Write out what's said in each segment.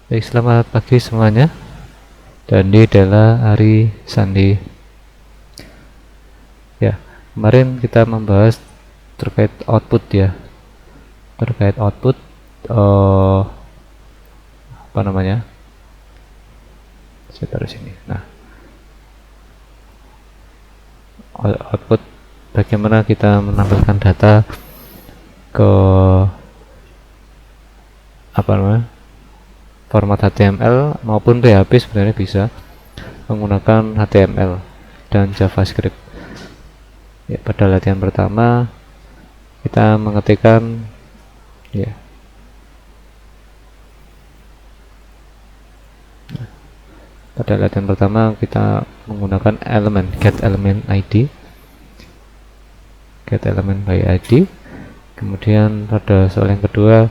Baik, selamat pagi semuanya. Dan ini adalah Ari Sandi. Ya, kemarin kita membahas terkait output ya. Terkait output eh apa namanya? Saya taruh sini. Nah, output bagaimana kita menampilkan data ke apa namanya? Format HTML maupun PHP sebenarnya bisa menggunakan HTML dan JavaScript. Ya, pada latihan pertama kita mengetikkan ya. Pada latihan pertama kita menggunakan elemen get element ID, get element by ID. Kemudian pada soal yang kedua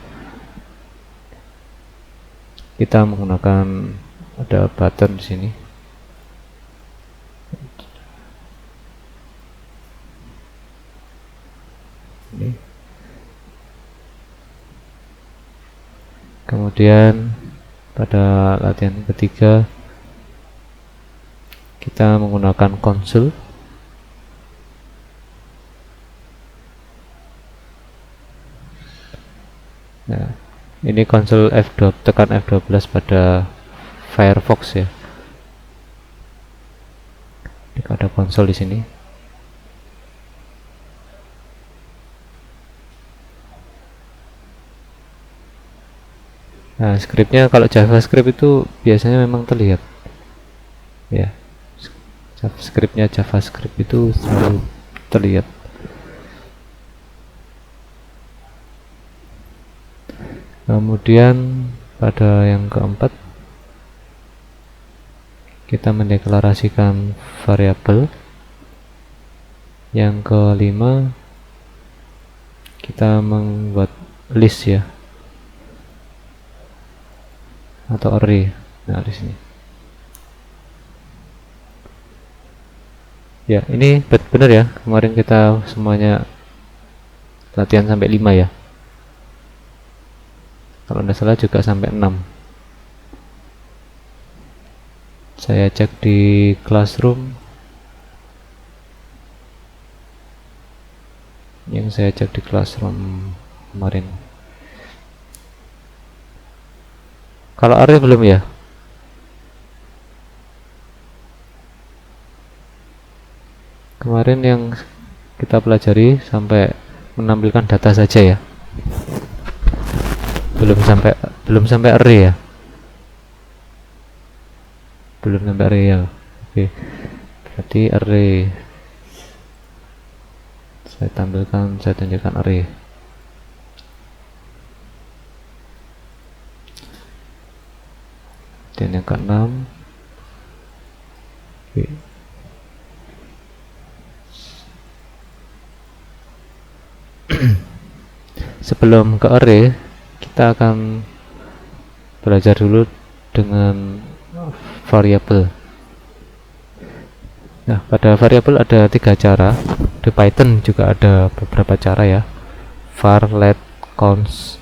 kita menggunakan ada button di sini. Ini. Kemudian pada latihan ketiga kita menggunakan konsol. Nah, ini konsol F12, tekan F12 pada Firefox ya. Jika ada konsol di sini. Nah, scriptnya kalau JavaScript itu biasanya memang terlihat. Ya, scriptnya JavaScript itu selalu terlihat. Kemudian pada yang keempat kita mendeklarasikan variabel. Yang kelima kita membuat list ya, atau array. Nah, di sini. Ya, ini benar ya. Kemarin kita semuanya latihan sampai 5 ya. Kalau tidak salah juga sampai 6. Saya cek di Classroom. Yang saya cek di Classroom kemarin. Kalau array belum ya? Kemarin yang kita pelajari sampai menampilkan data saja ya. Belum sampai array ya. Belum sampai array ya. Oke. Berarti array. Saya tunjukkan array. Dan yang ke-6. Oke. Sebelum ke array, kita akan belajar dulu dengan variabel. Nah, pada variabel ada 3 cara. Di Python juga ada beberapa cara ya. Var, let, const.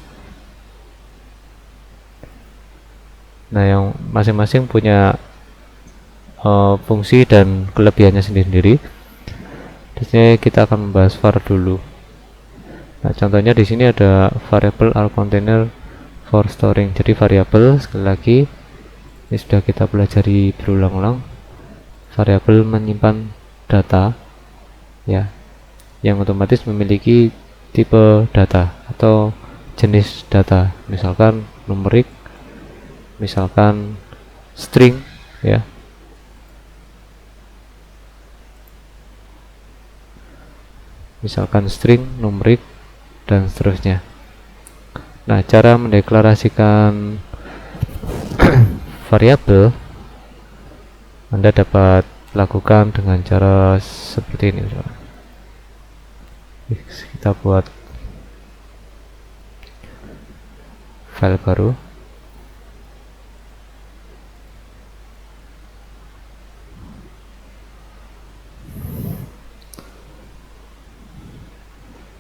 Nah, yang masing-masing punya fungsi dan kelebihannya sendiri-sendiri. Di sini kita akan membahas var dulu. Nah, contohnya di sini ada variable are container for storing. Jadi variabel, sekali lagi ini sudah kita pelajari berulang-ulang. Variabel menyimpan data ya, yang otomatis memiliki tipe data atau jenis data, misalkan numerik, misalkan string ya. Misalkan string, numerik, dan seterusnya. Nah, cara mendeklarasikan variabel Anda dapat lakukan dengan cara seperti ini. Kita buat file baru.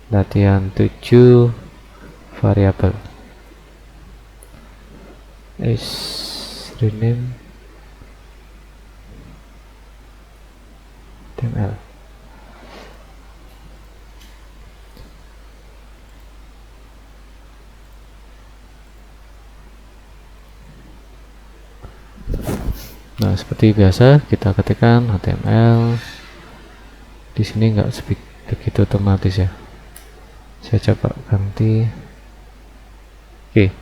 Latihan 7 variabel. is rename HTML. Nah, seperti biasa kita ketikkan HTML. Di sini nggak begitu otomatis ya. Saya coba ganti. Oke.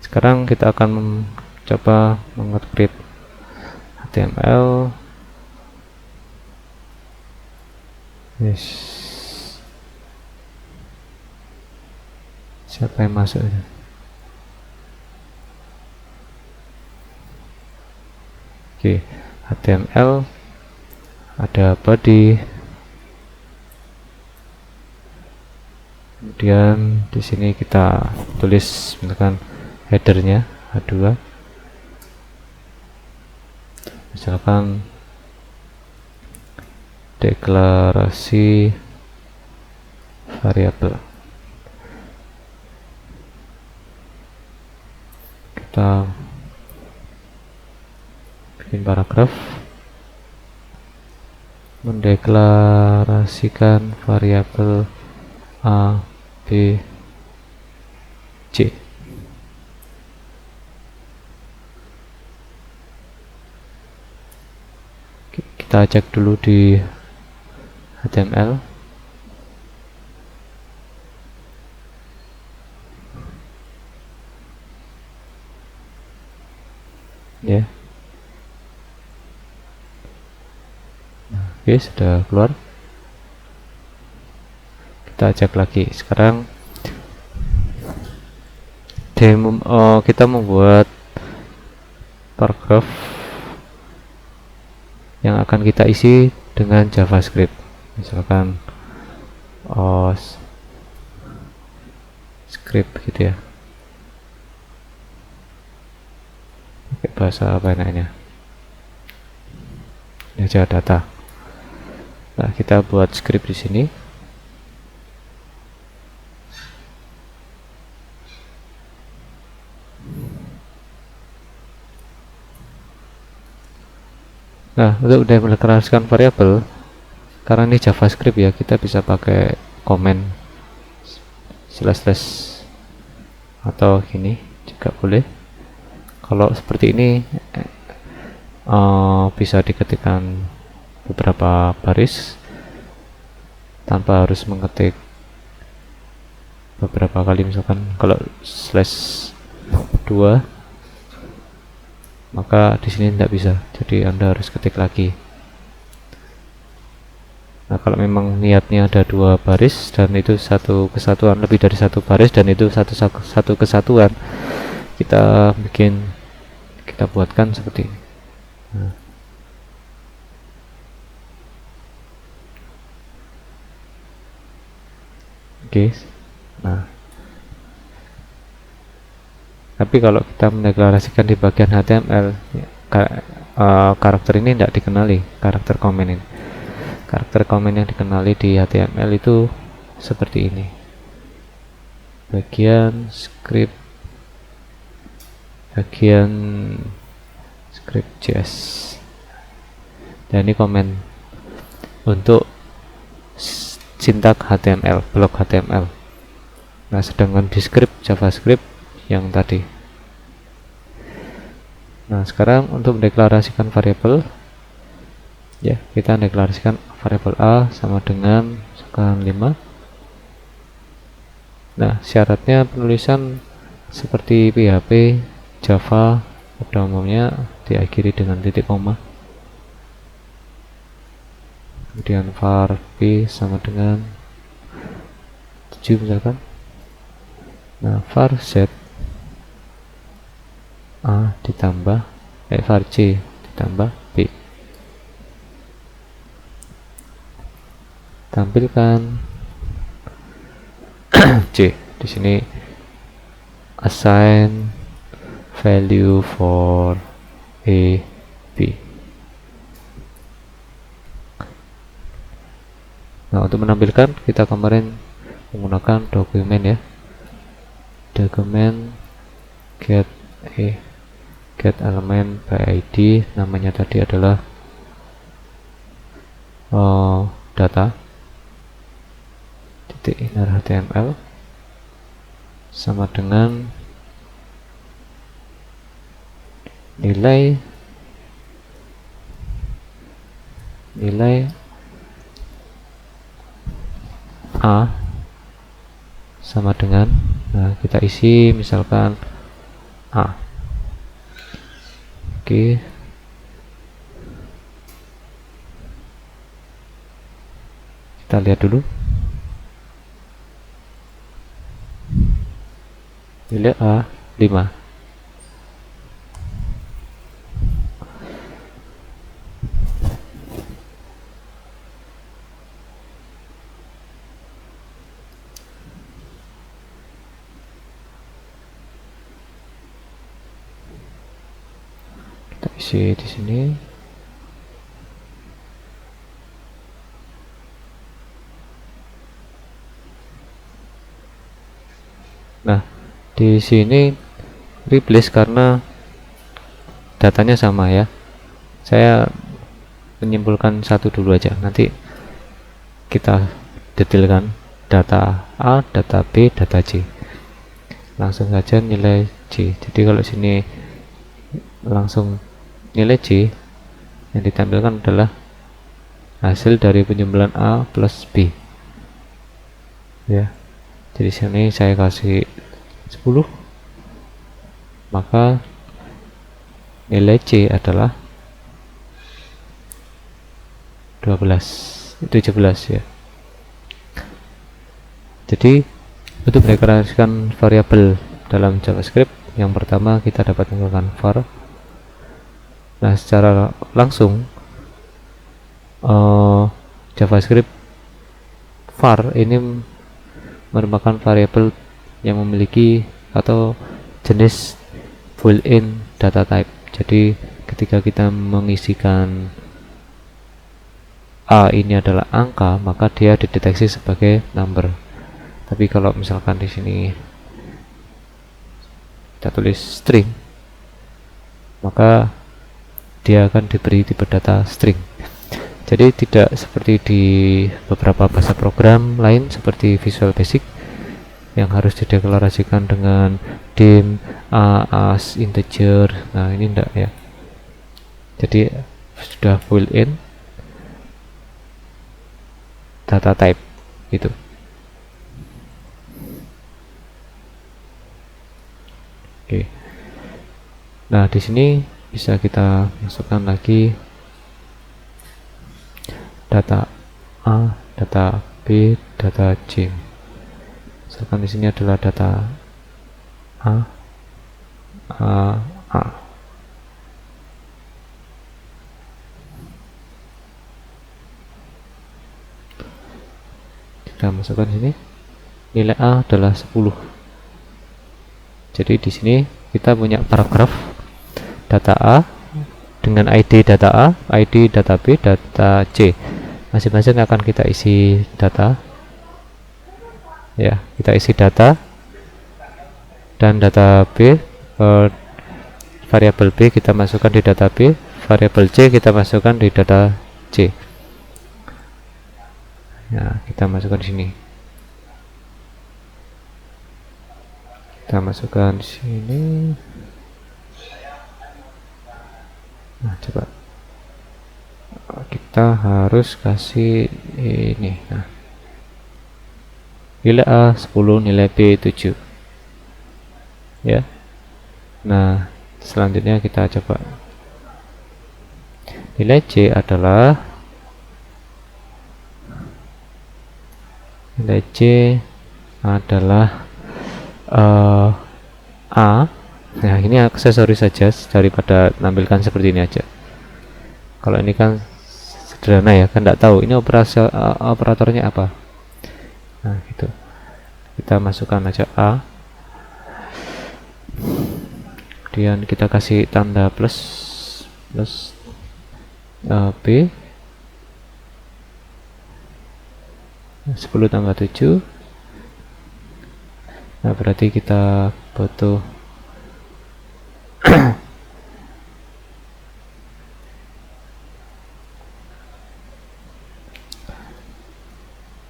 Sekarang kita akan mencoba mengetik HTML. Yes. Siapa yang masuk ya? Oke, HTML ada body, kemudian di sini kita tulis misalkan headernya H2, misalkan deklarasi variabel. Kita bikin paragraf mendeklarasikan variabel A, B, C. Kita cek dulu di HTML. Ya. Oke, sudah keluar. Kita cek lagi. Sekarang kita membuat paragraf yang akan kita isi dengan JavaScript. Misalkan script gitu ya. Pakai bahasa apa enaknya? Ini aja data. Nah, kita buat script di sini. Nah, untuk udah mendeklarasikan variabel, karena ini JavaScript ya, kita bisa pakai comment slash atau gini juga boleh. Kalau seperti ini bisa diketikkan beberapa baris tanpa harus mengetik beberapa kali. Misalkan kalau /2 maka di sini tidak bisa, jadi Anda harus ketik lagi. Nah, kalau memang niatnya ada 2 baris dan itu satu kesatuan, lebih dari 1 baris dan itu satu kesatuan, kita buatkan seperti ini. Nah. Oke. Nah, tapi kalau kita mendeklarasikan di bagian HTML ya, karakter ini tidak dikenali, karakter komen ini. Karakter komen yang dikenali di HTML itu seperti ini. Bagian script JS. Dan ini komen untuk sintak HTML, blok HTML. Nah, sedangkan di script JavaScript yang tadi. Nah, sekarang untuk mendeklarasikan variabel ya, kita deklarasikan variabel A sama dengan misalkan 5. Nah, syaratnya penulisan seperti PHP, Java pada umumnya diakhiri dengan titik koma. Kemudian var b sama dengan 7 misalkan. Nah, var z A ditambah var c ditambah b. Tampilkan c di sini, assign value for a, b. Nah, untuk menampilkan kita kemarin menggunakan dokumen ya, dokumen get get element by id, namanya tadi adalah data, titik inner html sama dengan nilai a sama dengan, nah kita isi misalkan a. Oke, kita lihat dulu nilai a 5. Isi di sini. Nah, di sini replace karena datanya sama ya. Saya menyimpulkan satu dulu aja, nanti kita detailkan data A, data B, data C. Langsung saja nilai C. Jadi kalau sini langsung nilai C, yang ditampilkan adalah hasil dari penjumlahan A plus B ya. Jadi sini saya kasih 10, maka nilai C adalah 17 ya. Jadi untuk mendeklarasikan variabel dalam JavaScript, yang pertama kita dapat menggunakan var. Nah, secara langsung JavaScript var ini merupakan variabel yang memiliki atau jenis boolean data type. Jadi ketika kita mengisikan A ini adalah angka, maka dia dideteksi sebagai number. Tapi kalau misalkan di sini kita tulis string, maka dia akan diberi tipe data string. Jadi tidak seperti di beberapa bahasa program lain seperti Visual Basic yang harus dideklarasikan dengan dim a as integer. Nah, ini enggak ya. Jadi sudah built-in data type gitu. Oke. Nah, di sini bisa kita masukkan lagi data A, data B, data C. Misalkan di sini adalah data A. Kita masukkan di sini. Nilai A adalah 10. Jadi di sini kita punya paragraf data A dengan ID data A, ID data B, data C. Masing-masing akan kita isi data. Ya, kita isi data dan data B, variabel B kita masukkan di data B, variabel C kita masukkan di data C. Ya, kita masukkan di sini. Kita masukkan di sini. Nah, coba kita harus kasih ini. Nah, nilai A 10, nilai B 7 ya. Nah, selanjutnya kita coba nilai C adalah A. Nah, ini aksesoris saja daripada tampilkan seperti ini aja. Kalau ini kan sederhana ya, kan tidak tahu ini operatornya apa. Nah, gitu. Kita masukkan aja A. Kemudian kita kasih tanda plus B. 10 tambah 7. Nah, berarti kita butuh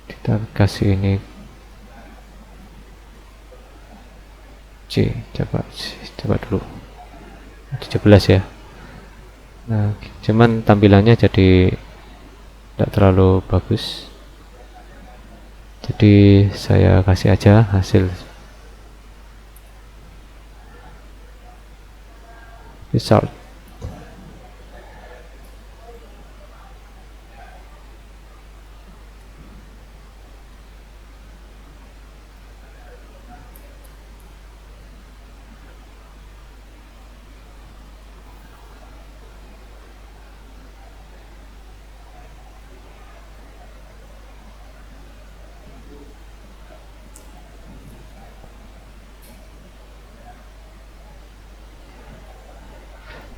Kita kasih ini C, coba dulu 17 ya. Nah, cuman tampilannya jadi tidak terlalu bagus, jadi saya kasih aja hasil result.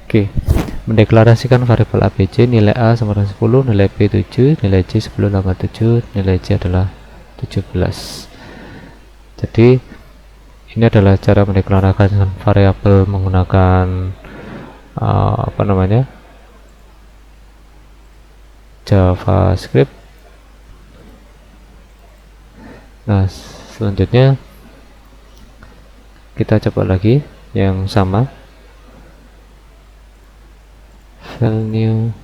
Oke, mendeklarasikan variabel ABC, nilai A sama dengan 10, nilai B 7, nilai C 10 tambah 7, nilai C adalah 17. Jadi ini adalah cara mendeklarasikan variabel menggunakan apa namanya, JavaScript. Nah, selanjutnya kita coba lagi yang sama, file new,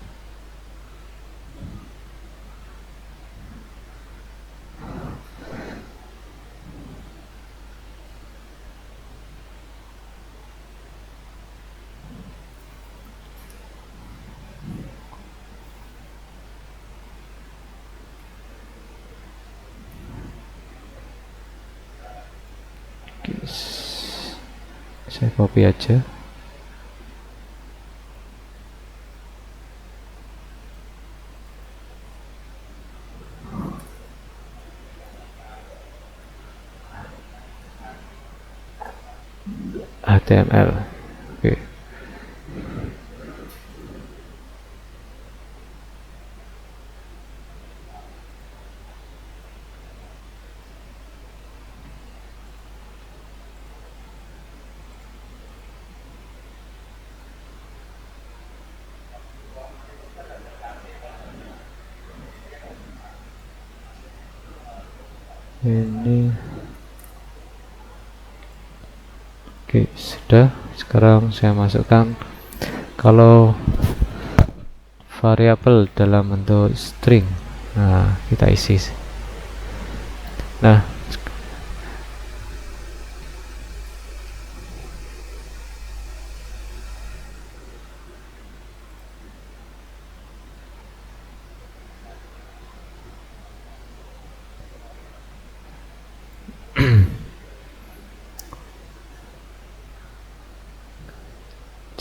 saya copy aja. HTML. Oke. Ini oke, sudah. Sekarang saya masukkan, kalau variabel dalam bentuk string, nah kita isi. Nah,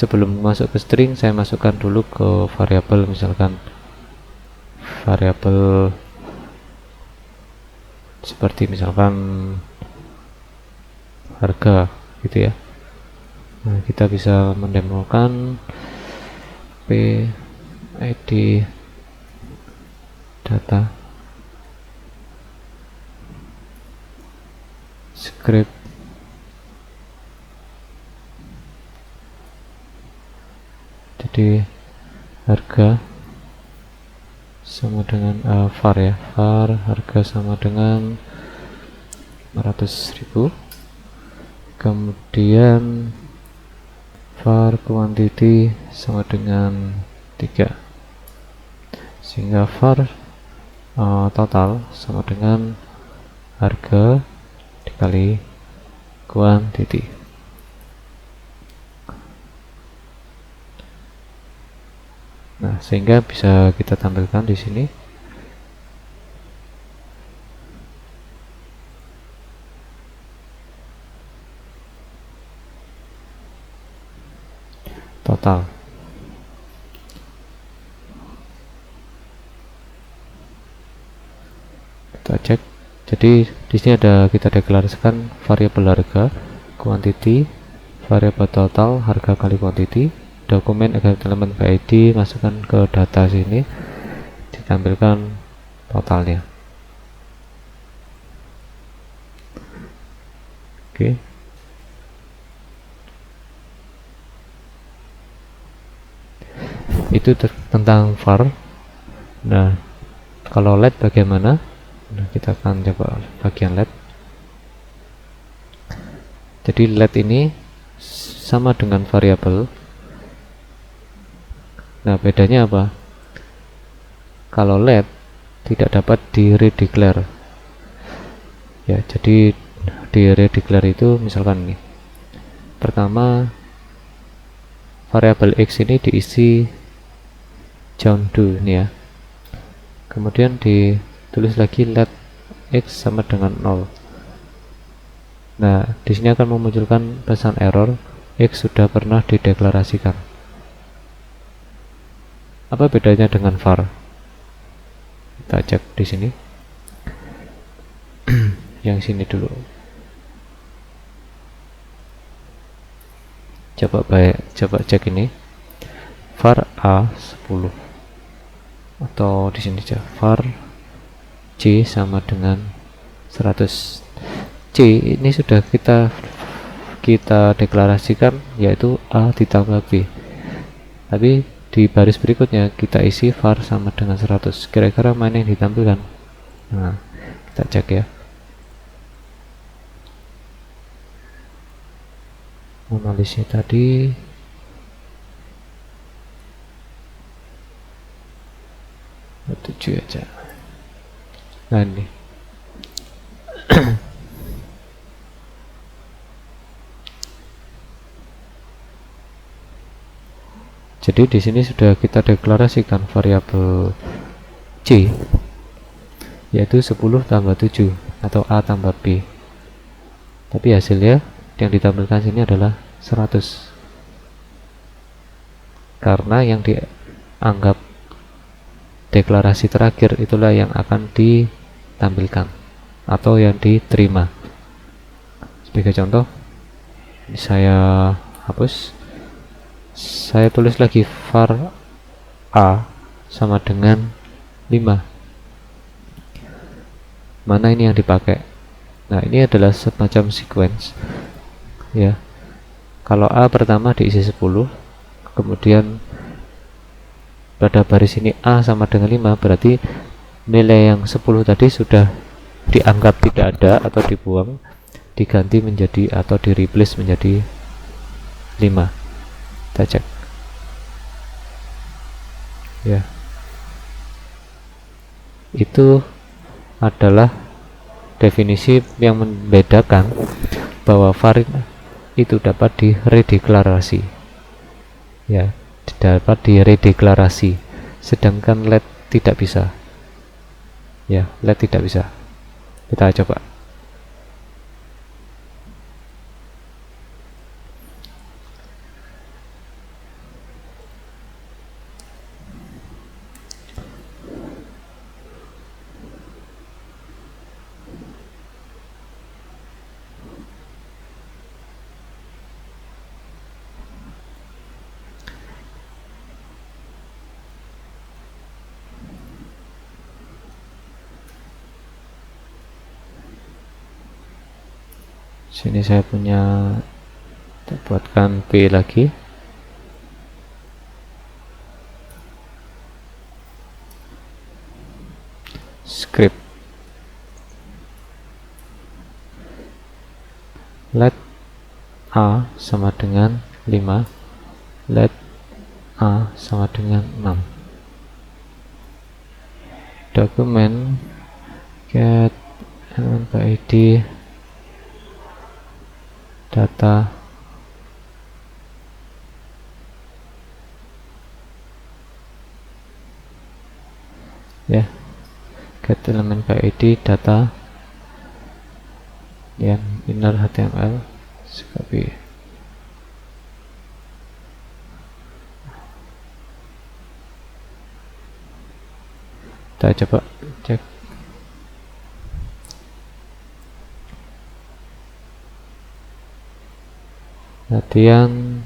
sebelum masuk ke string, saya masukkan dulu ke variabel, misalkan variabel seperti misalkan harga gitu ya. Nah, kita bisa mendemokan PID data script jadi harga sama dengan var ya, var harga sama dengan 500.000, kemudian var quantity sama dengan 3, sehingga var total sama dengan harga dikali quantity. Nah, sehingga bisa kita tampilkan di sini. Total. Kita cek. Jadi di sini ada, kita deklarasikan variabel harga, quantity, variabel total, harga kali quantity, dokumen elemen PID, masukkan ke data sini, ditampilkan totalnya. Oke. Itu tentang var. Nah, kalau let bagaimana? Nah, kita akan coba bagian let. Jadi let ini sama dengan variabel. Nah, bedanya apa? Kalau let tidak dapat di redeclare. Ya, jadi di redeclare itu misalkan nih. Pertama, variabel x ini diisi John Doe ini ya. Kemudian ditulis lagi let x sama dengan 0. Nah, di sini akan memunculkan pesan error x sudah pernah dideklarasikan. Apa bedanya dengan var? Kita cek di sini. Yang sini dulu. Coba cek ini. Var A10 atau di sini aja var C sama dengan 100. C ini sudah kita deklarasikan, yaitu A ditambah B, tapi di baris berikutnya kita isi var sama dengan 100. Kira-kira mana yang ditampilkan? Nah, kita cek ya. Analisnya tadi tujuh aja. Nah, ini jadi di sini sudah kita deklarasikan variabel C, yaitu 10 tambah 7 atau A tambah B, tapi hasilnya yang ditampilkan sini adalah 100 karena yang dianggap deklarasi terakhir itulah yang akan ditampilkan atau yang diterima. Sebagai contoh, ini saya hapus, saya tulis lagi var A sama dengan 5. Mana ini yang dipakai? Nah, ini adalah semacam sequence ya. Kalau A pertama diisi 10, kemudian pada baris ini A sama dengan 5, berarti nilai yang 10 tadi sudah dianggap tidak ada atau dibuang, diganti menjadi atau di replace menjadi 5. Kita cek ya. Itu adalah definisi yang membedakan bahwa var itu dapat diredeklarasi ya, dapat diredeklarasi, sedangkan let tidak bisa ya. Let tidak bisa. Kita coba. Sini saya punya, kita buatkan P lagi. Script let A sama dengan 5, let A sama dengan 6. Dokumen get element by id data ya, get element by id data yang inner HTML copy. Kita coba cek. Latihan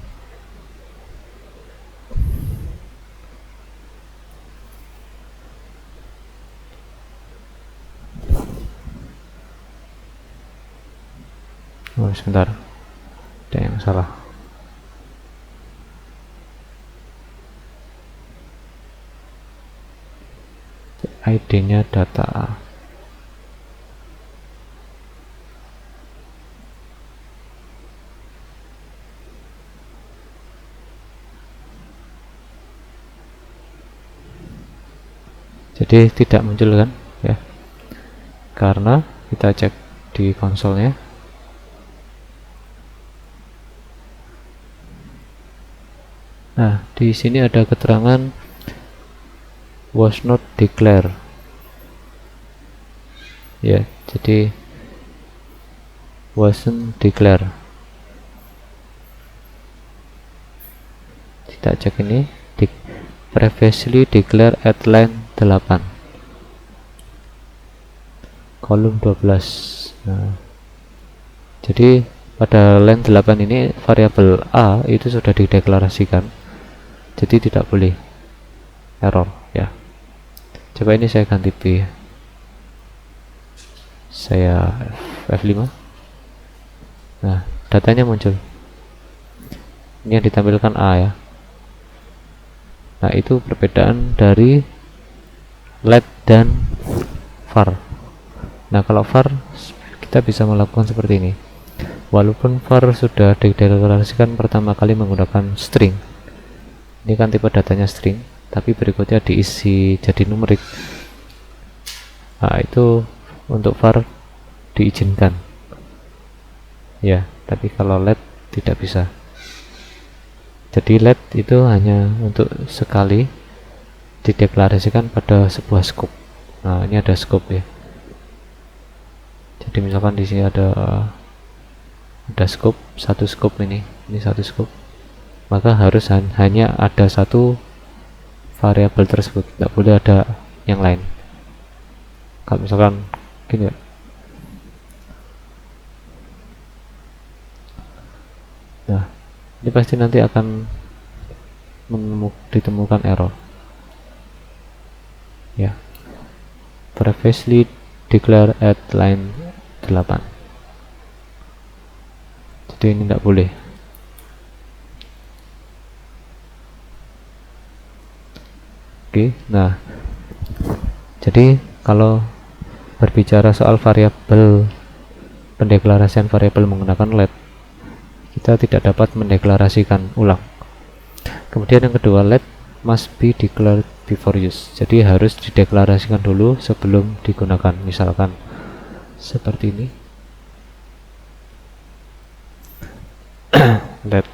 sebentar, ada yang salah. ID-nya data A. Jadi tidak muncul kan ya, karena kita cek di konsolnya. Nah, di sini ada keterangan was not declare ya, jadi wasn't declare. Kita cek ini, previously declare at line 8 kolom 12. Nah, jadi pada line 8 ini variabel A itu sudah dideklarasikan, jadi tidak boleh error ya. Coba ini saya ganti B, saya F5. Nah, datanya muncul, ini yang ditampilkan A ya. Nah, itu perbedaan dari let dan var. Nah, kalau var kita bisa melakukan seperti ini. Walaupun var sudah dideklarasikan pertama kali menggunakan string, ini kan tipe datanya string, tapi berikutnya diisi jadi numerik. Nah, itu untuk var diizinkan ya, tapi kalau let tidak bisa. Jadi let itu hanya untuk sekali dideklarasikan pada sebuah scope. Nah, ini ada scope ya. Jadi misalkan di sini ada scope, satu scope ini satu scope, maka harus hanya ada satu variabel tersebut, tidak boleh ada yang lain. Kalau misalkan gini ya. Nah, ini pasti nanti akan ditemukan error ya, previously declare at line 8. Jadi ini tidak boleh. Oke, nah jadi kalau berbicara soal variabel, pendeklarasian variabel menggunakan let, kita tidak dapat mendeklarasikan ulang. Kemudian yang kedua, let must be declared before use. Jadi harus dideklarasikan dulu sebelum digunakan. Misalkan seperti ini, let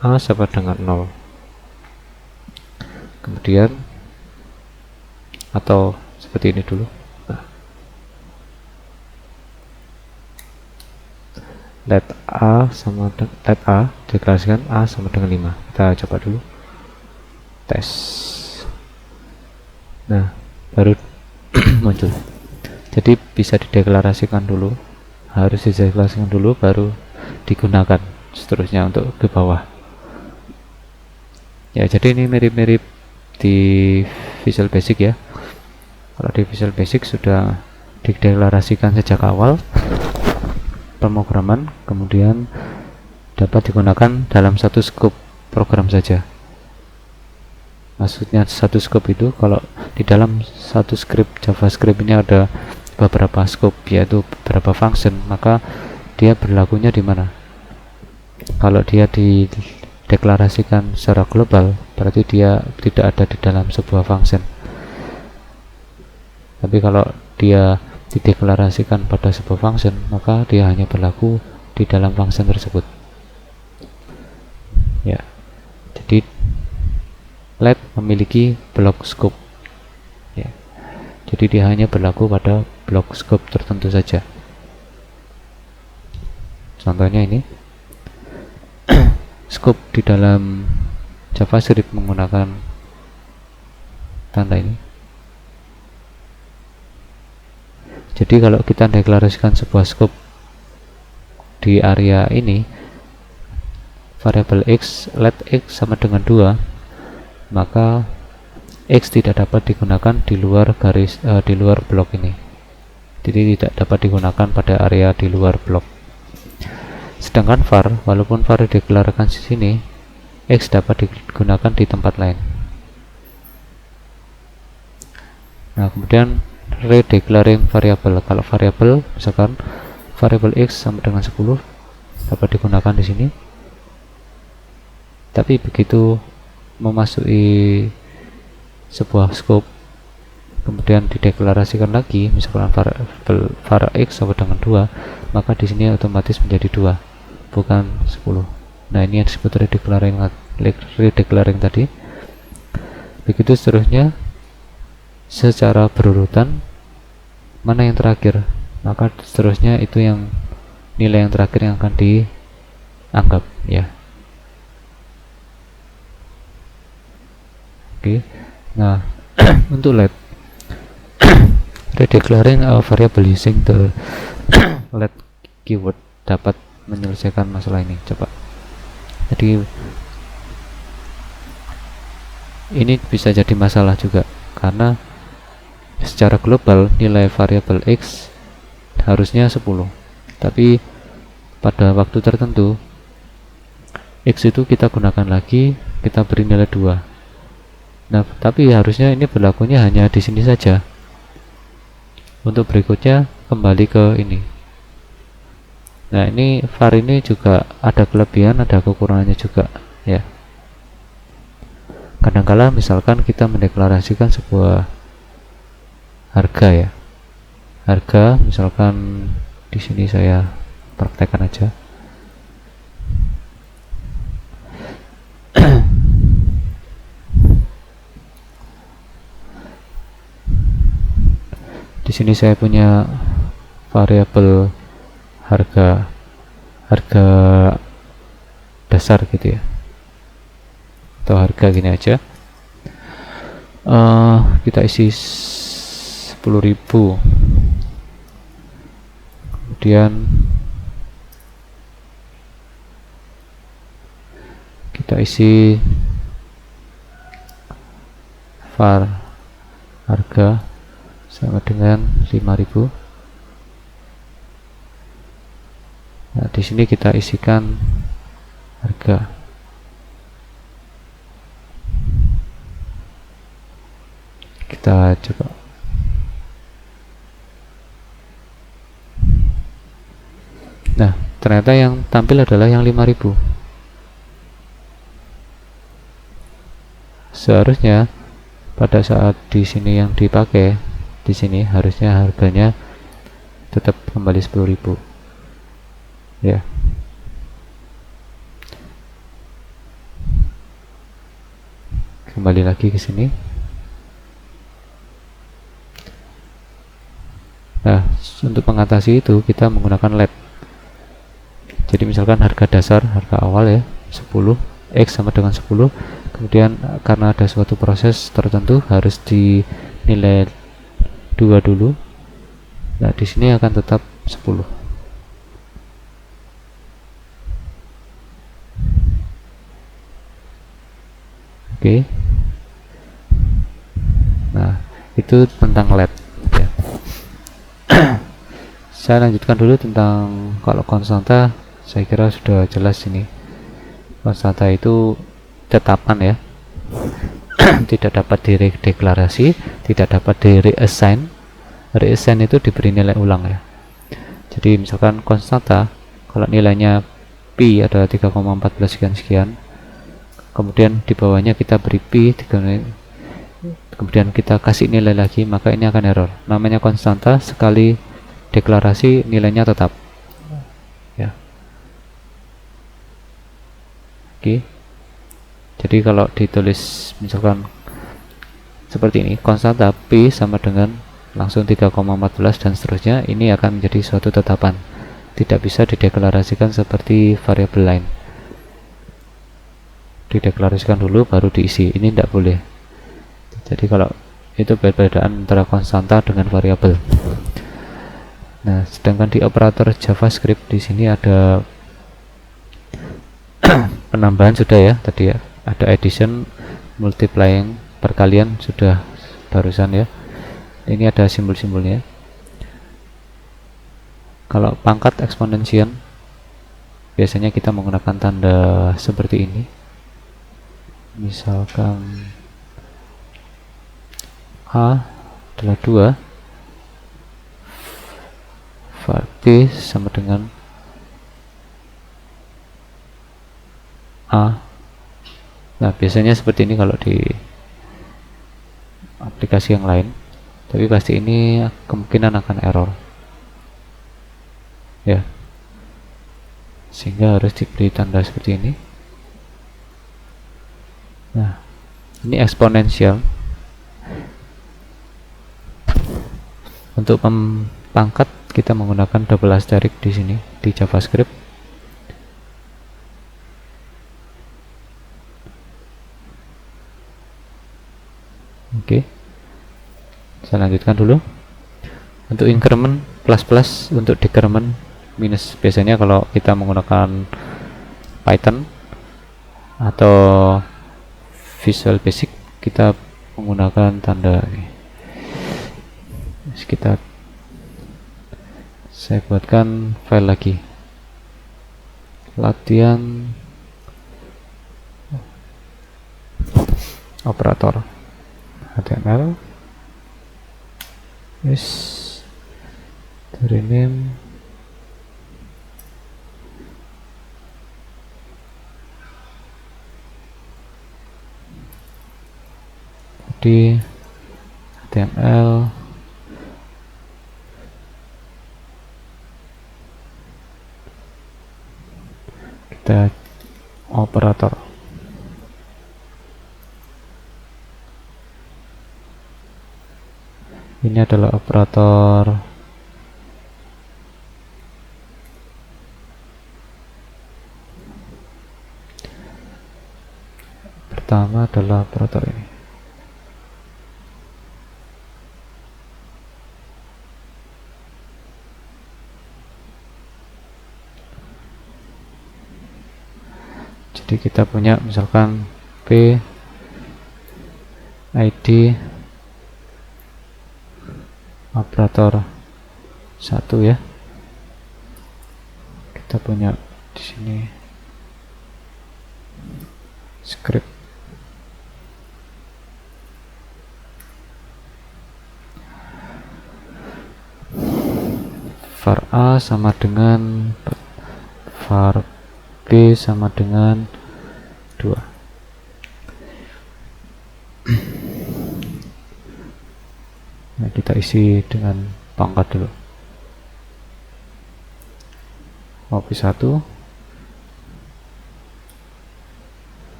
A sama dengan 0. Kemudian atau seperti ini dulu. Nah, let A deklarasikan A sama dengan 5. Kita coba dulu tes. Nah, baru muncul. Jadi bisa dideklarasikan dulu, harus dideklarasikan dulu baru digunakan seterusnya untuk ke bawah ya. Jadi ini mirip-mirip di Visual Basic ya. Kalau di Visual Basic sudah dideklarasikan sejak awal pemrograman, kemudian dapat digunakan dalam satu scope program saja. Maksudnya satu scope itu kalau di dalam satu script JavaScript ini ada beberapa scope, yaitu beberapa function, maka dia berlakunya di mana? Kalau dia dideklarasikan secara global, berarti dia tidak ada di dalam sebuah function. Tapi kalau dia dideklarasikan pada sebuah function, maka dia hanya berlaku di dalam function tersebut ya. Jadi let memiliki block scope ya, jadi dia hanya berlaku pada block scope tertentu saja. Contohnya ini scope di dalam JavaScript menggunakan tanda ini. Jadi kalau kita deklarasikan sebuah scope di area ini, variabel x, let x sama dengan 2, maka x tidak dapat digunakan di luar di luar blok ini. Jadi tidak dapat digunakan pada area di luar blok. Sedangkan var, walaupun var dideklarasikan di sini, x dapat digunakan di tempat lain. Nah, kemudian redeclaring variable. Kalau variable misalkan variable x sama dengan 10 dapat digunakan di sini. Tapi begitu memasuki sebuah scope kemudian dideklarasikan lagi, misalkan variable var x sama dengan 2, maka di sini otomatis menjadi 2 bukan 10. Nah, ini yang disebut redeclaring tadi. Begitu seterusnya secara berurutan, mana yang terakhir, maka seterusnya itu yang nilai yang terakhir yang akan dianggap ya. Oke. Nah, untuk let redeclaring a variable using the let keyword dapat menyelesaikan masalah ini. Coba. Jadi ini bisa jadi masalah juga karena secara global nilai variabel x harusnya 10, tapi pada waktu tertentu x itu kita gunakan lagi, kita beri nilai 2. Nah, tapi harusnya ini berlakunya hanya di sini saja. Untuk berikutnya kembali ke ini. Nah, ini var ini juga ada kelebihan, ada kekurangannya juga ya. Kadangkala misalkan kita mendeklarasikan sebuah harga ya. Harga misalkan di sini saya praktekkan aja. Di sini saya punya variabel harga dasar gitu ya, atau harga gini aja. Kita isi 10.000, kemudian kita isi var harga sama dengan 5.000. Nah, di sini kita isikan harga. Kita coba. Nah, ternyata yang tampil adalah yang 5.000. Seharusnya pada saat di sini yang dipakai, di sini harusnya harganya tetap kembali 10.000 ya. Kembali lagi ke sini. Nah, untuk mengatasi itu kita menggunakan let. Jadi misalkan harga dasar, harga awal ya 10, x sama dengan 10, kemudian karena ada suatu proses tertentu harus dinilai 2 dulu. Nah, di sini akan tetap 10. Oke. Nah, itu tentang let ya. Saya lanjutkan dulu tentang kalau konstanta. Saya kira sudah jelas ini. Konstanta itu tetapan ya. Tidak dapat direklarasi, tidak dapat di-reassign. Reassign itu diberi nilai ulang ya. Jadi misalkan konstanta, kalau nilainya pi adalah 3,14 sekian-sekian, kemudian di bawahnya kita beri pi, kemudian kita kasih nilai lagi, maka ini akan error. Namanya konstanta, sekali deklarasi nilainya tetap ya. Oke. Jadi kalau ditulis misalkan seperti ini, konstanta P sama dengan langsung 3,14 dan seterusnya, ini akan menjadi suatu tetapan, tidak bisa dideklarasikan seperti variabel lain. Dideklarasikan dulu baru diisi, ini tidak boleh. Jadi kalau itu perbedaan antara konstanta dengan variabel. Nah, sedangkan di operator JavaScript di sini ada penambahan sudah ya tadi ya, ada addition, multiplying, perkalian sudah barusan ya. Ini ada simbol-simbolnya. Kalau pangkat exponential biasanya kita menggunakan tanda seperti ini. Misalkan A adalah 2, var B sama dengan A. Nah, biasanya seperti ini kalau di aplikasi yang lain, tapi pasti ini kemungkinan akan error ya, sehingga harus diberi tanda seperti ini. Nah, ini eksponensial. Untuk pangkat kita menggunakan double asterisk di sini di JavaScript. Oke, saya lanjutkan dulu. Untuk increment plus plus, untuk decrement minus. Biasanya kalau kita menggunakan Python atau Visual Basic, kita menggunakan tanda ini. Saya buatkan file lagi, latihan operator HTML, rename di HTML kita operator. Ini adalah operator pertama, adalah operator ini. Jadi kita punya misalkan P ID operator 1 ya. Kita punya di sini script var A sama dengan var B sama dengan 2. Nah, kita isi dengan pangkat dulu. OP1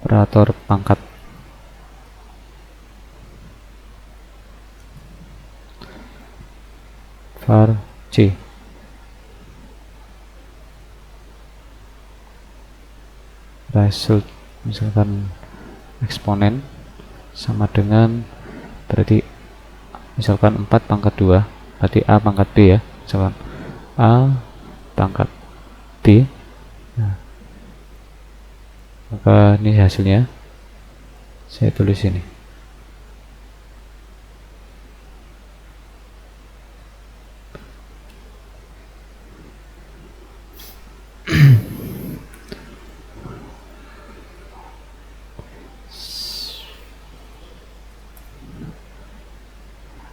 operator pangkat var C. Result misalkan eksponen sama dengan, berarti misalkan 4 pangkat 2, berarti A pangkat B ya, misalkan A pangkat B. Nah, maka ini hasilnya saya tulis ini.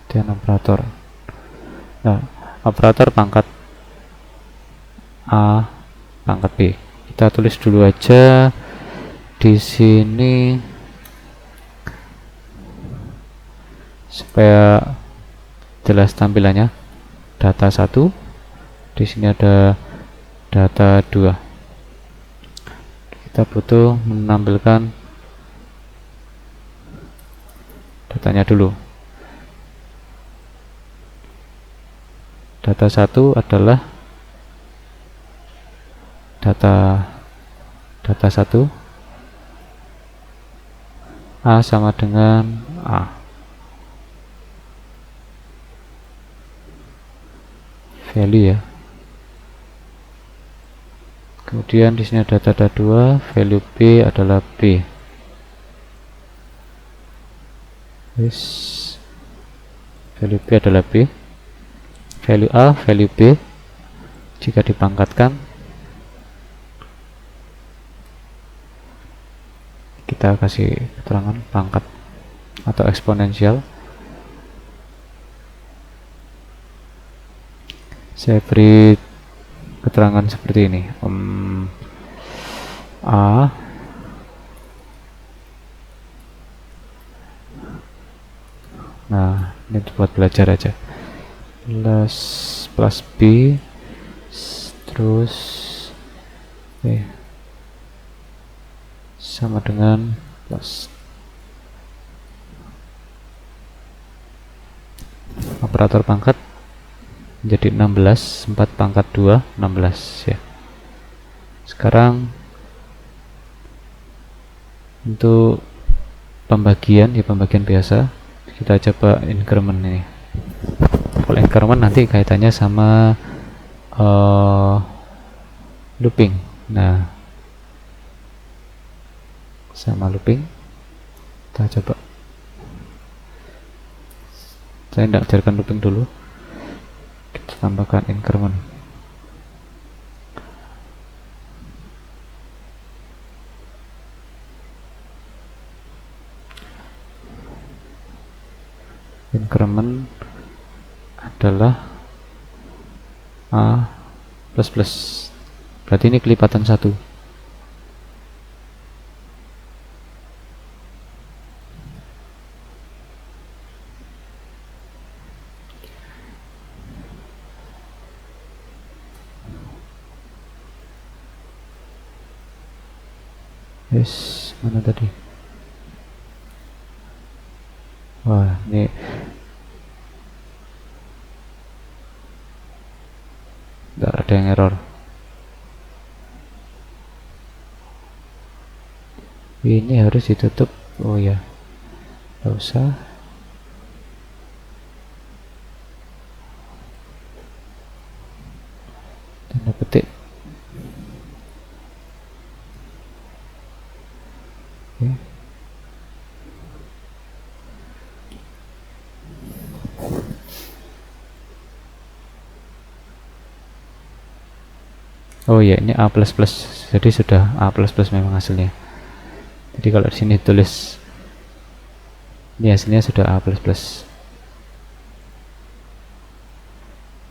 Dan operator. Nah, operator pangkat A pangkat B. Kita tulis dulu aja di sini supaya jelas tampilannya. Data 1, di sini ada data 2. Kita butuh menampilkan datanya dulu. Data 1 adalah data 1 A sama dengan A. Value ya. Kemudian di sini ada data 2, value B adalah B. Value B adalah B. Value A, value B jika dipangkatkan, kita kasih keterangan pangkat atau eksponensial. Saya beri keterangan seperti ini. A nah ini buat belajar aja, plus B terus sama dengan plus operator pangkat menjadi 16, 4 pangkat 2 16 ya. Sekarang untuk pembagian ya, pembagian biasa kita coba increment ini. Kalau increment nanti kaitannya sama looping. Nah, sama looping kita coba, saya tidak ajarkan looping dulu, kita tambahkan increment. Increment adalah A plus plus, berarti ini kelipatan 1. Yes, mana tadi? Wah, ini nggak ada yang error. Ini harus ditutup. Oh ya, nggak usah. Tanda petik. Oke. Oh ya, ini A++, jadi sudah A++ memang hasilnya. Jadi kalau di sini tulis ini hasilnya sudah A++.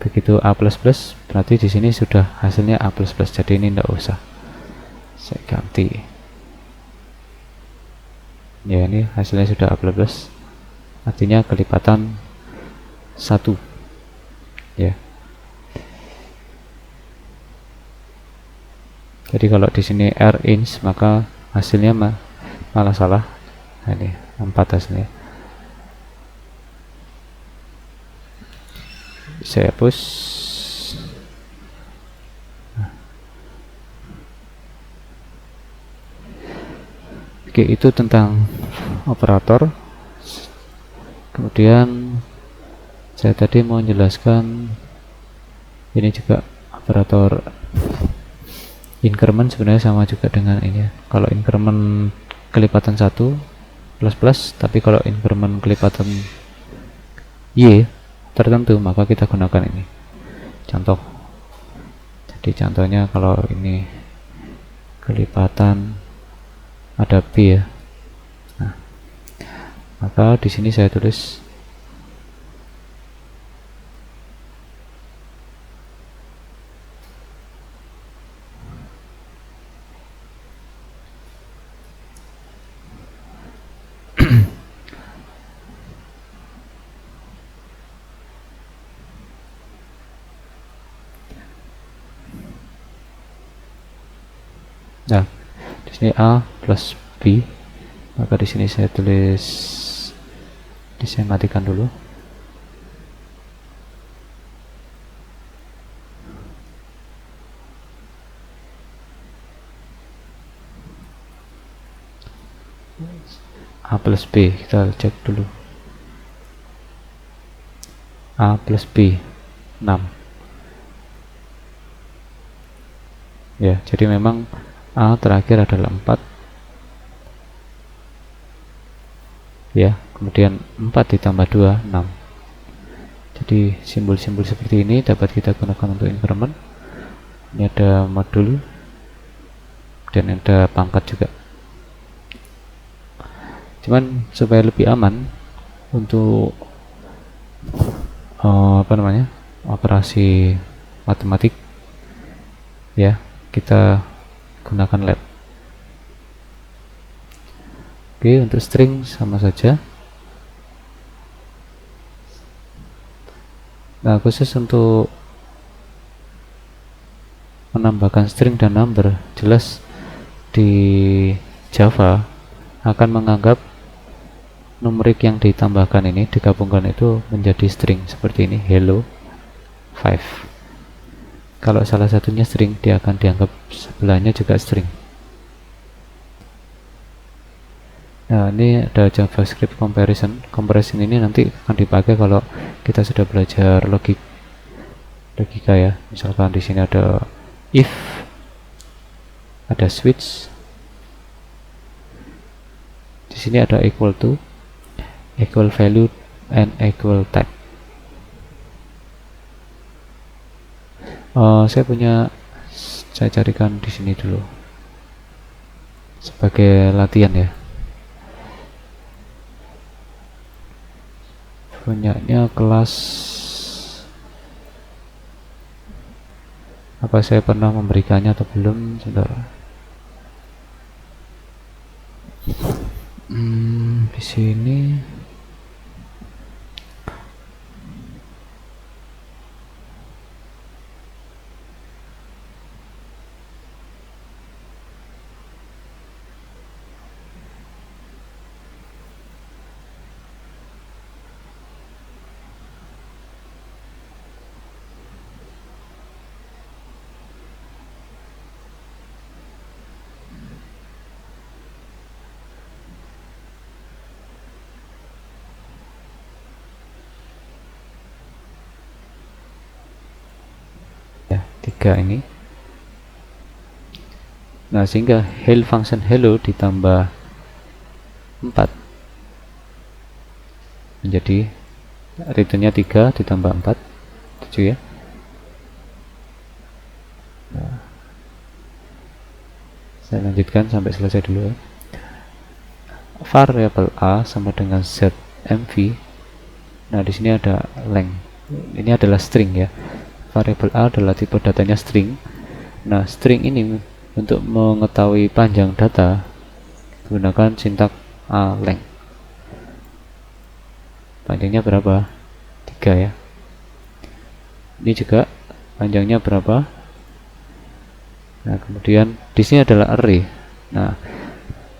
Begitu A++, berarti di sini sudah hasilnya A++. Jadi ini tidak usah saya ganti. Ya, ini hasilnya sudah A++. Artinya kelipatan 1. Ya. Jadi kalau di sini R inch, maka hasilnya malah salah. Nah, ini 4 hasilnya. Saya hapus. Oke, itu tentang operator. Kemudian saya tadi mau menjelaskan ini juga operator increment, sebenarnya sama juga dengan ini ya. Kalau increment kelipatan 1 plus, tapi kalau increment kelipatan Y tertentu, maka kita gunakan ini contoh. Jadi contohnya kalau ini kelipatan ada B ya, nah, maka di sini saya tulis nah, di sini A plus B, maka di sini saya tulis, saya matikan dulu. A plus B, kita cek dulu. A plus B 6 ya, jadi memang A terakhir adalah 4 ya, kemudian 4 ditambah 2 6. Jadi simbol-simbol seperti ini dapat kita gunakan untuk increment. Ini ada modul dan ada pangkat juga. Cuman supaya lebih aman untuk operasi matematik ya, kita gunakan let. Oke, untuk string sama saja. Nah, khusus untuk menambahkan string dan number, jelas di Java akan menganggap numerik yang ditambahkan ini, digabungkan itu menjadi string seperti ini, hello 5. Kalau salah satunya string, dia akan dianggap sebelahnya juga string. Nah, ini ada JavaScript comparison. Comparison ini nanti akan dipakai kalau kita sudah belajar logika ya. Misalkan di sini ada if, ada switch, di sini ada equal to, equal value, and equal type. Saya carikan di sini dulu sebagai latihan ya. Punyanya kelas apa, saya pernah memberikannya atau belum, saudara? Di sini ya 3 ini. Nah, sehingga hello function hello ditambah 4 menjadi returnnya 3 ditambah 4 7 ya. Nah, saya lanjutkan sampai selesai dulu ya. Variable a sama dengan zmv. Nah, di sini ada length, ini adalah string ya. Variable a adalah tipe datanya string. Nah, string ini untuk mengetahui panjang data gunakan sintak a length. Panjangnya berapa? 3 ya. Ini juga panjangnya berapa? Nah, kemudian di sini adalah array. Nah,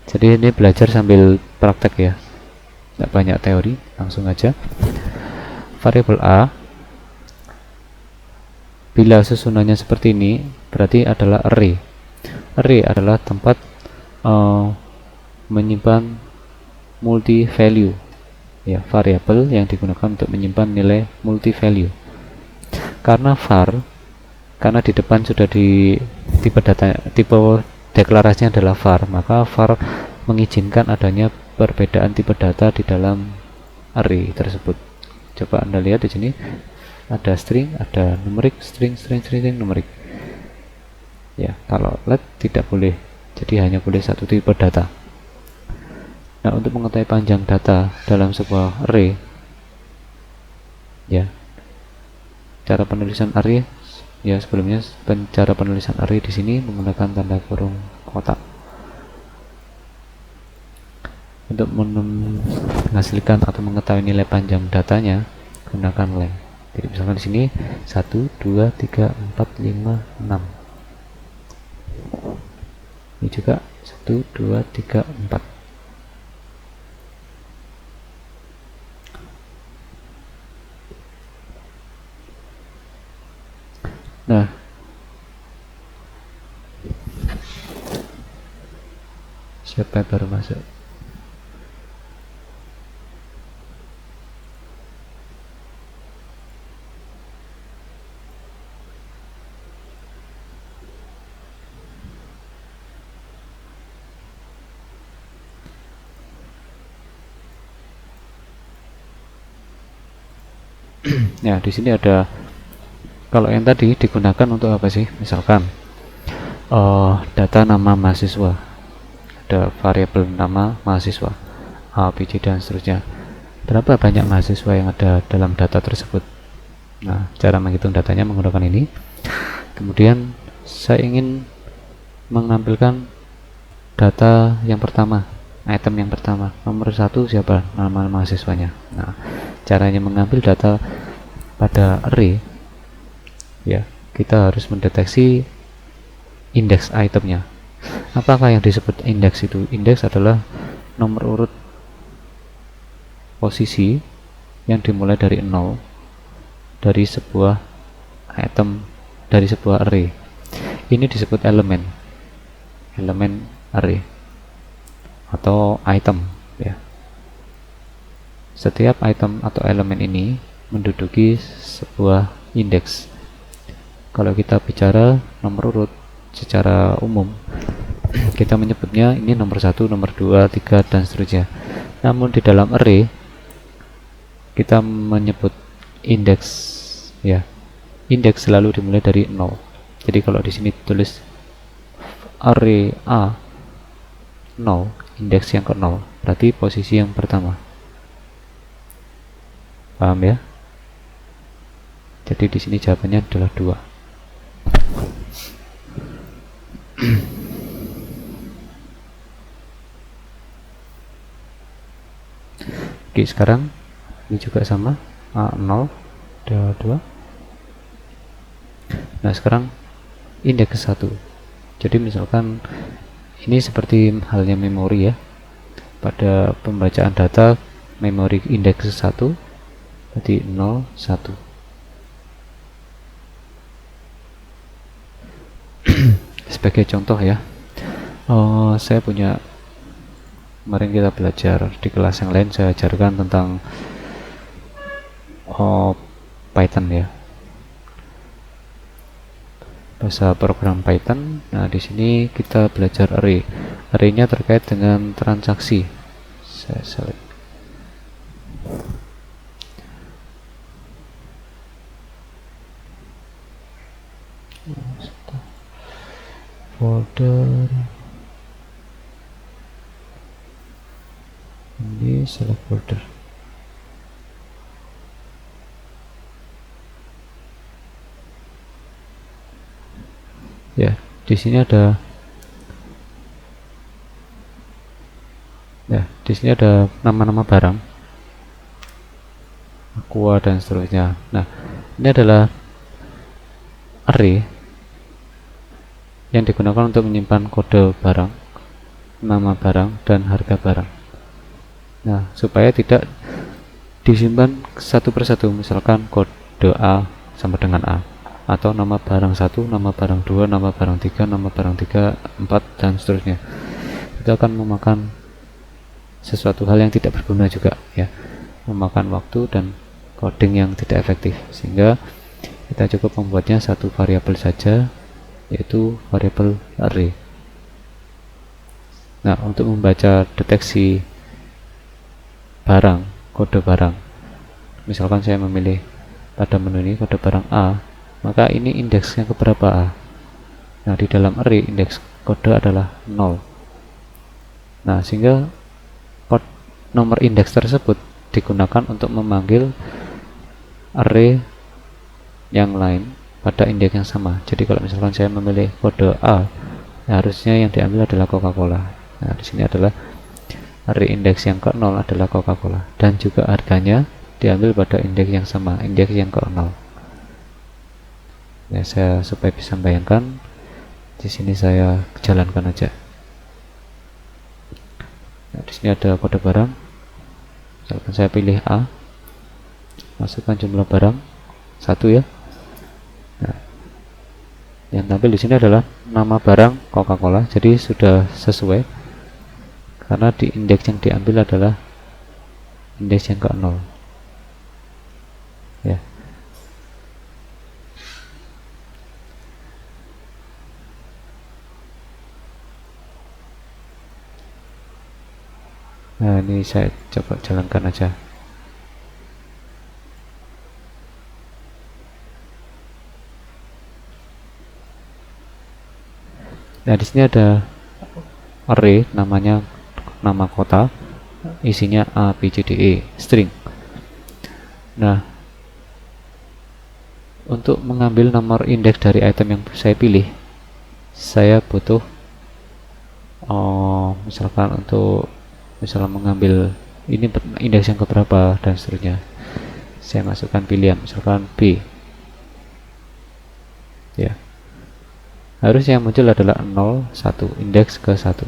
jadi ini belajar sambil praktek ya, tidak banyak teori, langsung aja. Variable a, bila susunannya seperti ini, berarti adalah array. Array adalah tempat menyimpan multi value ya, variabel yang digunakan untuk menyimpan nilai multi value. Karena di depan sudah di tipe deklarasinya adalah var, maka var mengizinkan adanya perbedaan tipe data di dalam array tersebut. Coba Anda lihat di sini ada string, ada numerik, string, numerik. Ya, kalau let tidak boleh, jadi hanya boleh satu tipe data. Nah, untuk mengetahui panjang data dalam sebuah array, ya, cara penulisan array ya, sebelumnya cara penulisan array di sini menggunakan tanda kurung kotak. Untuk menghasilkan atau mengetahui nilai panjang datanya, gunakan length. Jadi misalkan di sini 1, 2, 3, 4, 5, 6. Ini juga 1, 2, 3, 4. Nah, siapa yang baru masuk? Ya, di sini ada, kalau yang tadi digunakan untuk apa sih? Misalkan data nama mahasiswa, ada variabel nama mahasiswa A, B, C, dan seterusnya. Berapa banyak mahasiswa yang ada dalam data tersebut. Nah, cara menghitung datanya menggunakan ini. Kemudian saya ingin mengambilkan data yang pertama, item yang pertama, nomor 1 siapa, nama mahasiswanya. Nah, caranya mengambil data pada array, ya, kita harus mendeteksi indeks itemnya. Apakah yang disebut indeks itu? Indeks adalah nomor urut posisi yang dimulai dari 0 dari sebuah item, dari sebuah array. Ini disebut elemen array atau item, ya. Setiap item atau elemen ini menduduki sebuah indeks. Kalau kita bicara nomor urut secara umum, kita menyebutnya ini nomor 1, nomor 2, 3, dan seterusnya. Namun di dalam array kita menyebut indeks, ya. Indeks selalu dimulai dari 0. Jadi kalau di sini tulis array A 0, indeks yang ke 0, berarti posisi yang pertama. Paham ya? Jadi di sini jawabannya adalah 2. Oke, sekarang ini juga sama, A0 ada 2. Nah, sekarang indeks 1. Jadi misalkan ini seperti halnya memori, ya. Pada pembacaan data, memori indeks 1 berarti 0, 1. Sebagai contoh, ya, saya punya, kemarin kita belajar di kelas yang lain, saya ajarkan tentang Python, ya, bahasa program Python. Nah, di sini kita belajar array. Array-nya terkait dengan transaksi. Saya select. Folder ini, select folder. Ya, di sini ada, ya, di sini ada nama-nama barang, aqua dan seterusnya. Nah, ini adalah array yang digunakan untuk menyimpan kode barang, nama barang, dan harga barang. Nah, supaya tidak disimpan satu persatu, misalkan kode A sama dengan A, atau nama barang 1, nama barang 2, nama barang 3, nama barang 3, 4, dan seterusnya. Itu akan memakan sesuatu hal yang tidak berguna juga, ya, memakan waktu dan coding yang tidak efektif, sehingga kita cukup membuatnya satu variabel saja, yaitu variabel array. Nah, untuk membaca deteksi barang, kode barang, misalkan saya memilih pada menu ini kode barang A, maka ini indeksnya keberapa A. Nah, di dalam array indeks kode adalah 0. Nah, sehingga nomor indeks tersebut digunakan untuk memanggil array yang lain pada indeks yang sama. Jadi kalau misalkan saya memilih kode A, ya, harusnya yang diambil adalah Coca-Cola. Nah, di sini adalah array indeks yang ke 0 adalah Coca-Cola, dan juga harganya diambil pada indeks yang sama, indeks yang ke 0. Ya, saya supaya bisa membayangkan, di sini saya jalankan aja. Nah, di sini ada kode barang. Misalkan saya pilih A, masukkan jumlah barang 1, ya. Nah, yang tampil di sini adalah nama barang Coca-Cola, jadi sudah sesuai karena di indeks yang diambil adalah indeks yang ke 0, ya. Nah, ini saya coba jalankan aja. Nah, di sini ada array namanya nama kota, isinya A, B, C, D, E, string. Nah, untuk mengambil nomor indeks dari item yang saya pilih, saya butuh misalkan untuk misalnya mengambil ini indeks yang keberapa dan seterusnya. Saya masukkan pilihan misalkan B. Ya. Harus yang muncul adalah 0, 1, indeks ke 1.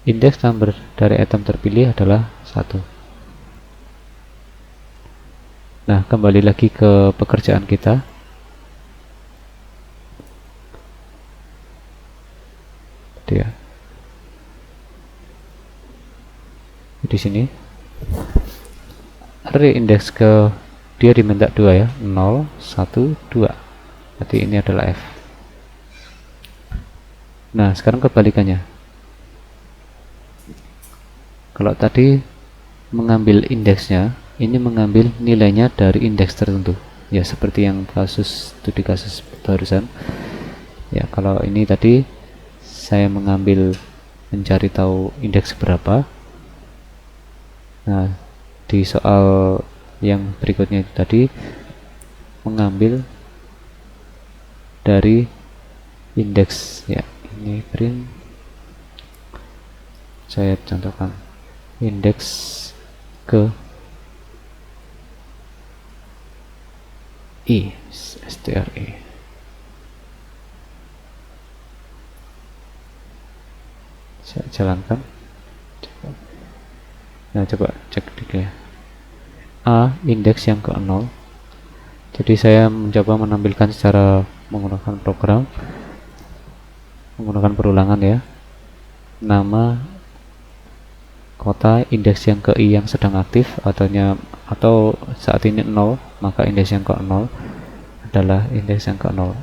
Indeks number dari item terpilih adalah 1. Nah, kembali lagi ke pekerjaan kita. Dia di sini array indeks ke dia diminta 2 ya, 0, 1, 2. Berarti ini adalah F. Nah, sekarang kebalikannya. Kalau tadi mengambil indeksnya, ini mengambil nilainya dari indeks tertentu. Ya, seperti yang studi kasus barusan. Ya, kalau ini tadi saya mencari tahu indeks berapa. Nah, di soal yang berikutnya tadi mengambil dari indeks, ya ini print, saya contohkan indeks ke I, STRE. Saya jalankan. Nah, coba cek dikit ya. A indeks yang ke 0. Jadi saya mencoba menampilkan secara menggunakan program, menggunakan perulangan ya. Nama kota indeks yang ke I yang sedang aktif atau saat ini 0, maka indeks yang ke 0 adalah indeks yang ke 0.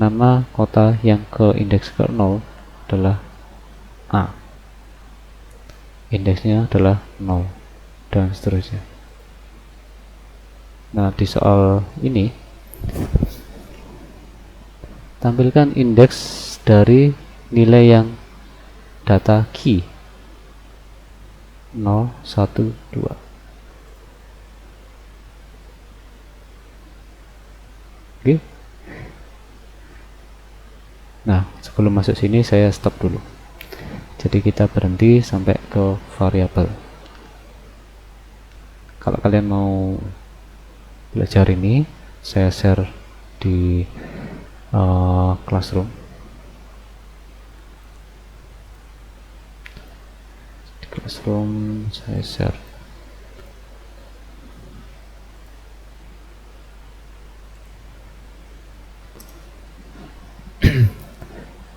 Nama kota yang ke indeks ke 0 adalah A. Indeksnya adalah 0 dan seterusnya. Nah, di soal ini tampilkan indeks dari nilai yang data key 0, 1, 2. Oke. Nah, sebelum masuk sini saya stop dulu. Jadi kita berhenti sampai ke variabel. Kalau kalian mau belajar ini, saya share di Classroom. Di Classroom saya share.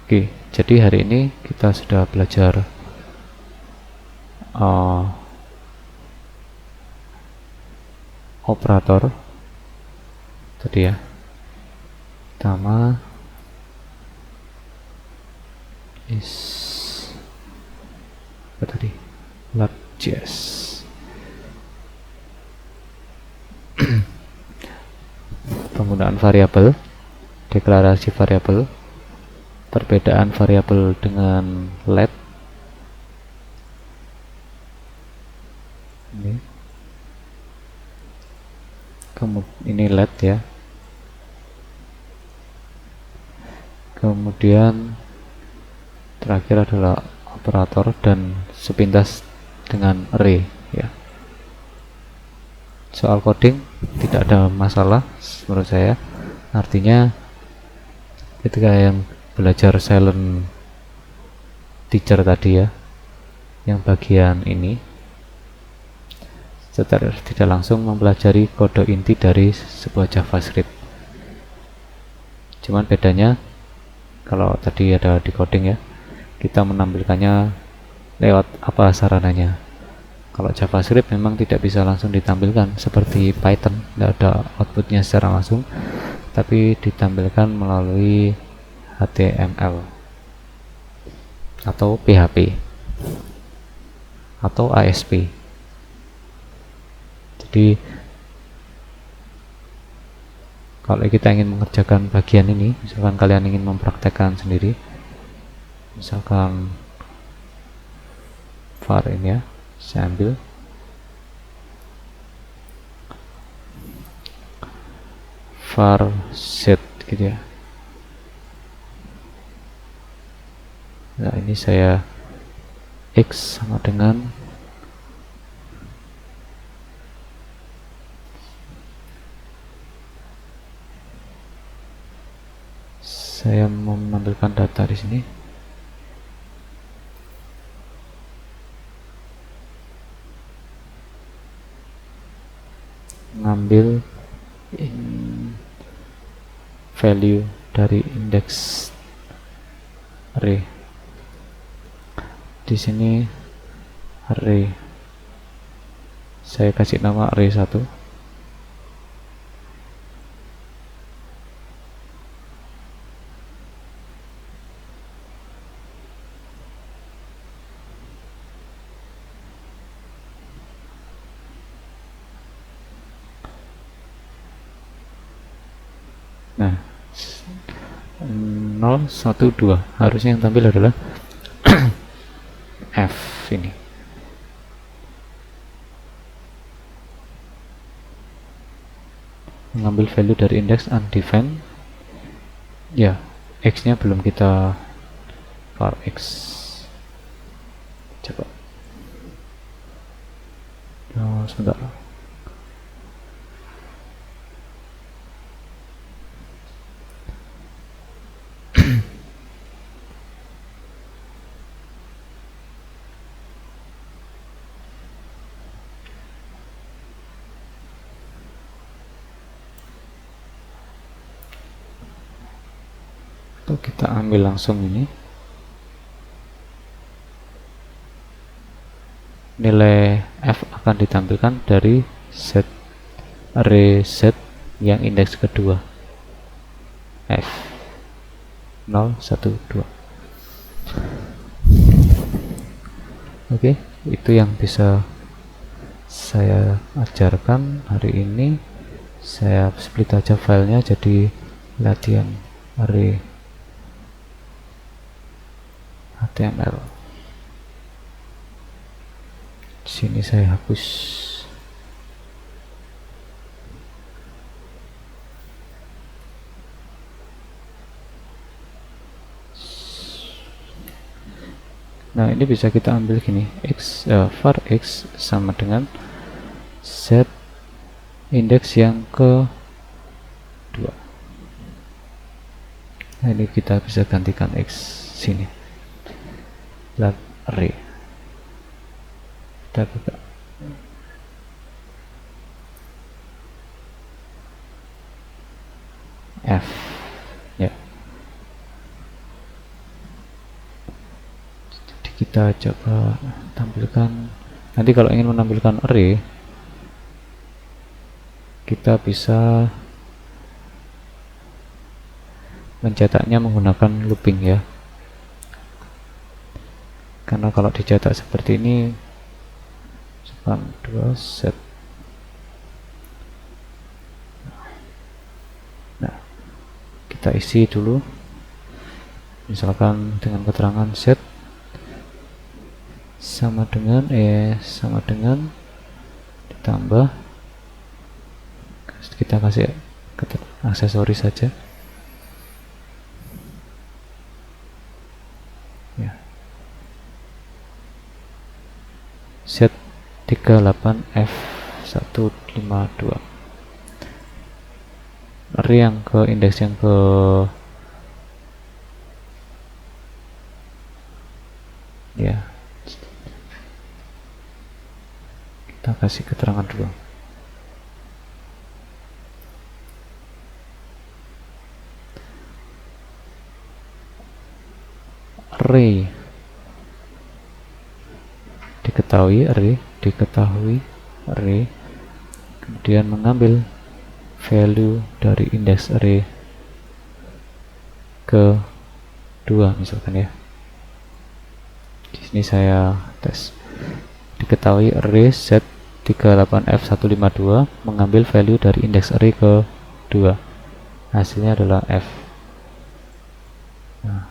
Oke, jadi hari ini kita sudah belajar operator tadi ya. Pertama apa tadi? Lab.js. Penggunaan variabel, deklarasi variabel, perbedaan variabel dengan let. Ini let ya. Kemudian terakhir adalah operator dan sepintas dengan array ya. Soal coding tidak ada masalah menurut saya. Artinya ketika yang belajar silent teacher tadi ya, yang bagian ini secara tidak langsung mempelajari kode inti dari sebuah JavaScript. Cuman bedanya kalau tadi ada di coding ya, kita menampilkannya lewat apa sarananya. Kalau JavaScript memang tidak bisa langsung ditampilkan seperti Python, tidak ada outputnya secara langsung, tapi ditampilkan melalui HTML atau PHP atau ASP. Jadi kalau kita ingin mengerjakan bagian ini, misalkan kalian ingin mempraktekkan sendiri, misalkan var ini ya, saya ambil var set gitu ya. Nah ini saya x sama dengan saya mau menampilkan data di sini. Ngambil value dari indeks array. Di sini array saya kasih nama array 1. Nah 0 1 2 harusnya yang tampil adalah F ini. Mengambil value dari indeks undefined ya, x nya belum kita var x. Coba sebentar. Kita ambil langsung ini, nilai f akan ditampilkan dari set array set yang indeks kedua f 0 1 2. Oke, itu yang bisa saya ajarkan hari ini. Saya split aja filenya jadi latihan array HTML. Sini saya hapus. Nah ini bisa kita ambil gini, var x sama dengan set indeks yang ke 2. Nah ini kita bisa gantikan x sini, lihat array, kita buka f ya. Jadi kita coba tampilkan. Nanti kalau ingin menampilkan array, kita bisa mencetaknya menggunakan looping ya, karena kalau dicetak seperti ini span 2 set. Nah kita isi dulu, misalkan dengan keterangan set sama dengan ditambah, kita kasih aksesoris saja ya, set 38F152 array yang ke indeks yang ke ya, kita kasih keterangan dulu. Array diketahui array kemudian mengambil value dari indeks array ke 2 misalkan ya. Di sini saya tes, diketahui array set 38F152 mengambil value dari indeks array ke 2, hasilnya adalah F. Nah,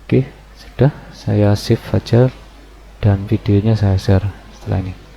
Oke, sudah, saya save aja dan videonya saya share setelah ini.